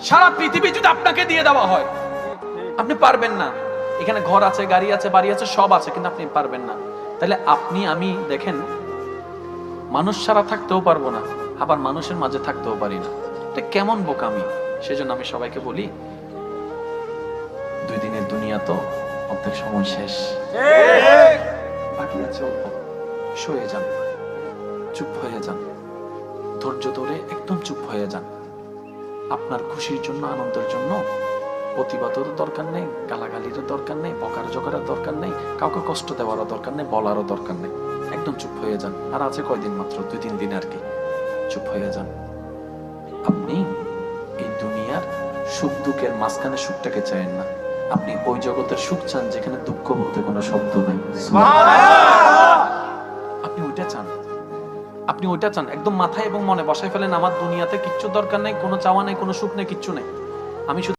সারা পৃথিবী যদি আপনাকে দিয়ে দেওয়া হয়, আপনি পারবেন না। এখানে ঘর আছে, গাড়ি আছে, বাড়ি আছে, সব আছে, কিন্তু আপনি পারবেন না। তাহলে আপনি আমি দেখেন, মানুষ ছাড়া থাকতেও পারবো না, আবার মানুষের মাঝে থাকতেও পারি না। এটা কেমন বোকামি। সেজন্য আমি সবাইকে বলি, 2 দিনের দুনিয়া তো, অর্ধেক সময় শেষ, বাকি আছে অল্প। সয়ে যান, চুপ হয়ে যান, ধৈর্য ধরে একদম চুপ হয়ে যান। আপনার খুশির জন্য, আনন্দের জন্য প্রতিবাদেরও দরকার নেই, গালাগালিরও দরকার নেই, বকার জোগাড়ের দরকার নেই, কাউকে কষ্ট দেওয়ারও দরকার নেই, বলারও দরকার নেই। একদম চুপ হয়ে যান। আর আছে কয়দিন? মাত্র 2-3 দিন আর কি। চুপ হয়ে যান। আপনি এই দুনিয়ার সুখ দুঃখের মাঝখানে সুখটাকে চান না, আপনি ওই জগতের সুখ চান যেখানে দুঃখ বলতে কোনো শব্দ নেই। আপনি ওইটা চান, আপনি ওইটা চান। একদম মাথায় এবং মনে বসায় ফেলেন, আমার দুনিয়াতে কিচ্ছু দরকার নেই, কোনো চাওয়া নেই, কোনো সুখ নেই, কিচ্ছু নেই। আমি শুধু